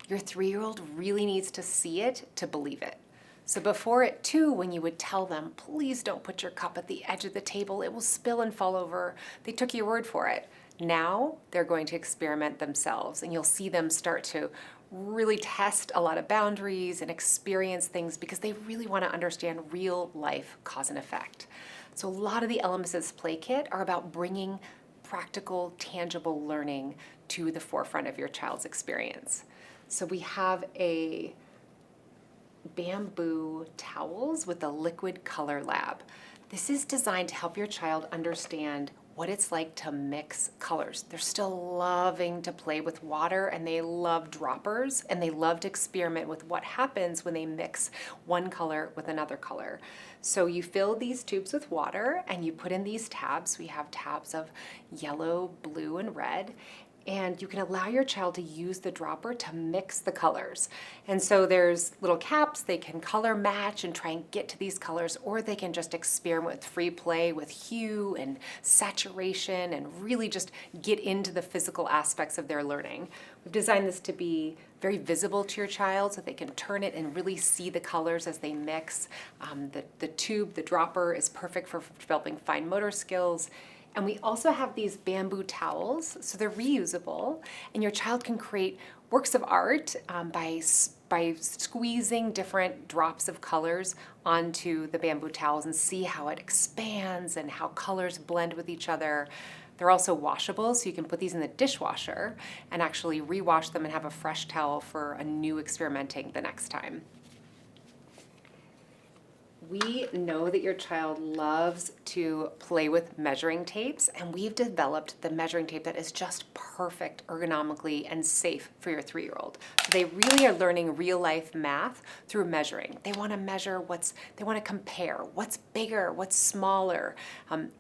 Your 3-year-old really needs to see it to believe it. So before at 2, when you would tell them, please don't put your cup at the edge of the table, it will spill and fall over, they took your word for it. Now they're going to experiment themselves, and you'll see them start to really test a lot of boundaries and experience things because they really want to understand real life cause and effect. So a lot of the elements of this play kit are about bringing practical, tangible learning to the forefront of your child's experience. So we have a bamboo towels with a liquid color lab. This is designed to help your child understand what it's like to mix colors. They're still loving to play with water, and they love droppers, and they love to experiment with what happens when they mix one color with another color. So you fill these tubes with water and you put in these tabs. We have tabs of yellow, blue, and red. And you can allow your child to use the dropper to mix the colors. And so there's little caps, they can color match and try and get to these colors, or they can just experiment with free play with hue and saturation and really just get into the physical aspects of their learning. We've designed this to be very visible to your child so they can turn it and really see the colors as they mix. The tube, the dropper, is perfect for developing fine motor skills. And we also have these bamboo towels, so they're reusable, and your child can create works of art by squeezing different drops of colors onto the bamboo towels and see how it expands and how colors blend with each other. They're also washable, so you can put these in the dishwasher and actually rewash them and have a fresh towel for a new experimenting the next time. We know that your child loves to play with measuring tapes, and we've developed the measuring tape that is just perfect ergonomically and safe for your 3-year-old. So they really are learning real life math through measuring. They want to measure they want to compare what's bigger, what's smaller.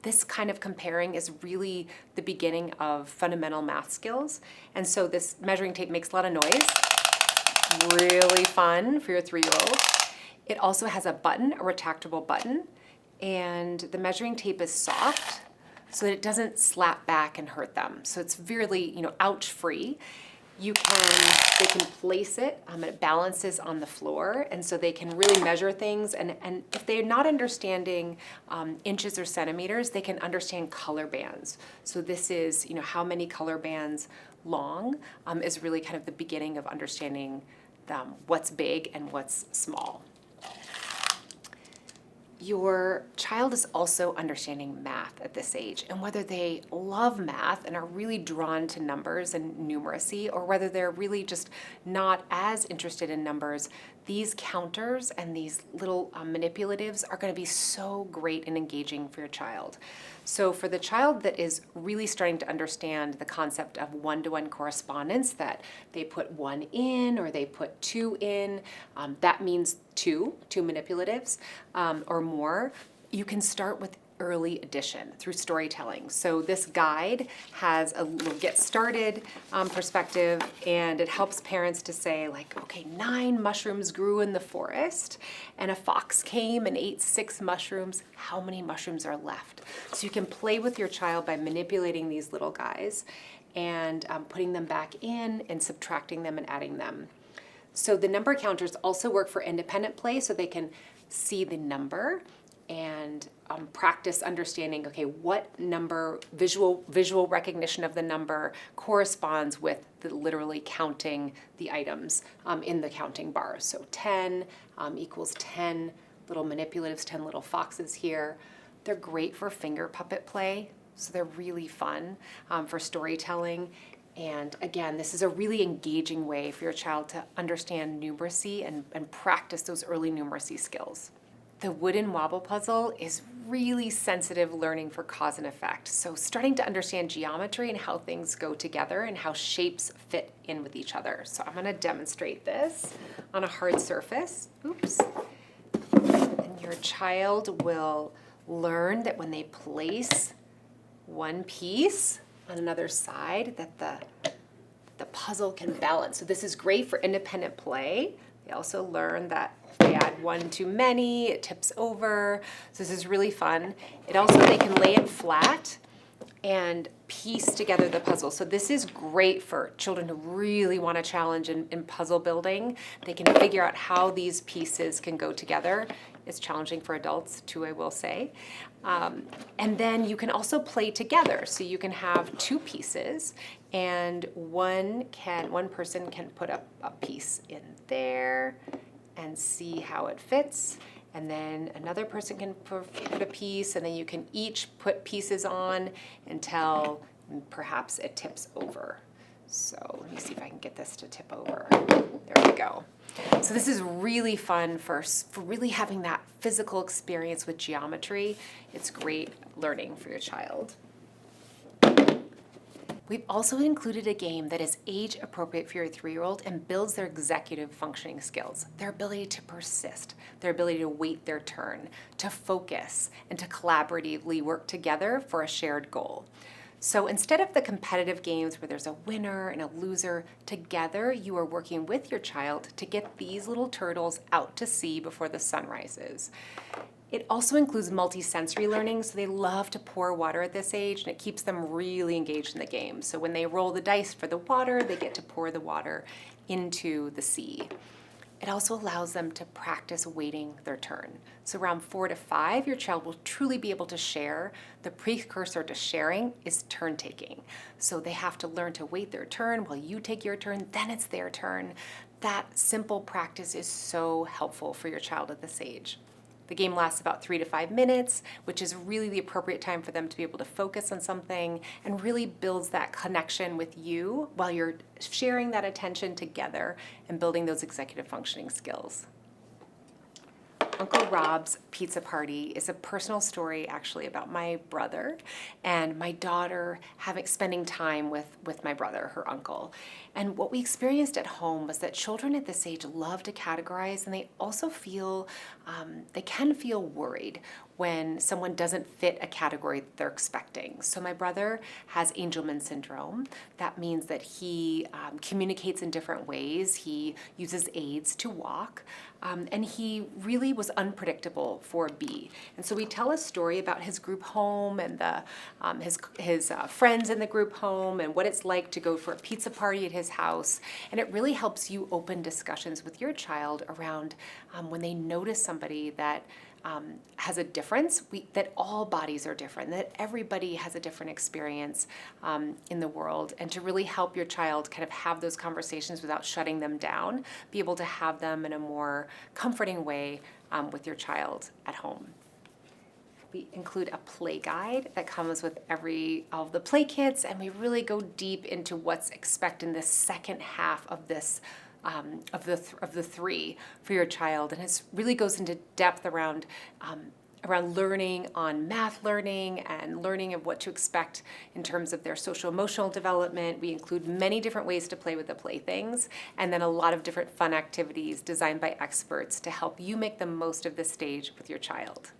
This kind of comparing is really the beginning of fundamental math skills. And so this measuring tape makes a lot of noise. Really fun for your 3-year-old. It also has a button, a retractable button, and the measuring tape is soft so that it doesn't slap back and hurt them. So it's really, ouch-free. They can place it, it balances on the floor, and so they can really measure things. And if they're not understanding inches or centimeters, they can understand color bands. So this is, how many color bands long is really kind of the beginning of understanding what's big and what's small. Your child is also understanding math at this age, and whether they love math and are really drawn to numbers and numeracy, or whether they're really just not as interested in numbers, these counters and these little manipulatives are going to be so great and engaging for your child. So for the child that is really starting to understand the concept of one-to-one correspondence, that they put 1 in or they put 2 in, that means two manipulatives or more, you can start with early addition through storytelling. So this guide has a little get started perspective, and it helps parents to say, like, okay, 9 mushrooms grew in the forest and a fox came and ate 6 mushrooms. How many mushrooms are left? So you can play with your child by manipulating these little guys and putting them back in and subtracting them and adding them. So the number counters also work for independent play, so they can see the number and practice understanding, okay, what number, visual recognition of the number corresponds with literally counting the items in the counting bars. So 10 equals 10 little manipulatives, 10 little foxes here. They're great for finger puppet play, so they're really fun for storytelling. And again, this is a really engaging way for your child to understand numeracy and practice those early numeracy skills. The wooden wobble puzzle is really sensitive learning for cause and effect. So starting to understand geometry and how things go together and how shapes fit in with each other. So I'm going to demonstrate this on a hard surface. Oops. And your child will learn that when they place one piece on another side, that the puzzle can balance. So this is great for independent play. They also learn that they add one too many, it tips over. So this is really fun. They can lay it flat and piece together the puzzle. So this is great for children who really want a challenge in puzzle building. They can figure out how these pieces can go together. It's challenging for adults too, I will say. And then you can also play together. So you can have two pieces, and one person can put a piece in there and see how it fits. And then another person can put a piece, and then you can each put pieces on until perhaps it tips over. So let me see if I can get this to tip over. There we go. So this is really fun for really having that physical experience with geometry. It's great learning for your child. We've also included a game that is age appropriate for your 3-year-old and builds their executive functioning skills, their ability to persist, their ability to wait their turn, to focus, and to collaboratively work together for a shared goal. So instead of the competitive games where there's a winner and a loser, together you are working with your child to get these little turtles out to sea before the sun rises. It also includes multi-sensory learning, so they love to pour water at this age, and it keeps them really engaged in the game. So when they roll the dice for the water, they get to pour the water into the sea. It also allows them to practice waiting their turn. So around 4 to 5, your child will truly be able to share. The precursor to sharing is turn taking. So they have to learn to wait their turn while you take your turn, then it's their turn. That simple practice is so helpful for your child at this age. The game lasts about 3 to 5 minutes, which is really the appropriate time for them to be able to focus on something and really builds that connection with you while you're sharing that attention together and building those executive functioning skills. Uncle Rob's Pizza Party is a personal story actually about my brother and my daughter spending time with my brother, her uncle. And what we experienced at home was that children at this age love to categorize, and they also they can feel worried when someone doesn't fit a category that they're expecting. So my brother has Angelman syndrome. That means that he communicates in different ways. He uses aids to walk, and he really was unpredictable for B. And so we tell a story about his group home and his friends in the group home and what it's like to go for a pizza party at his house. And it really helps you open discussions with your child around when they notice somebody that has a difference, that all bodies are different, that everybody has a different experience in the world, and to really help your child kind of have those conversations without shutting them down, be able to have them in a more comforting way with your child at home. We include a play guide that comes with all of the play kits, and we really go deep into what's expected in the second half of this of the 3 for your child, and it really goes into depth around learning on math learning and learning of what to expect in terms of their social emotional development. We include many different ways to play with the playthings, and then a lot of different fun activities designed by experts to help you make the most of this stage with your child.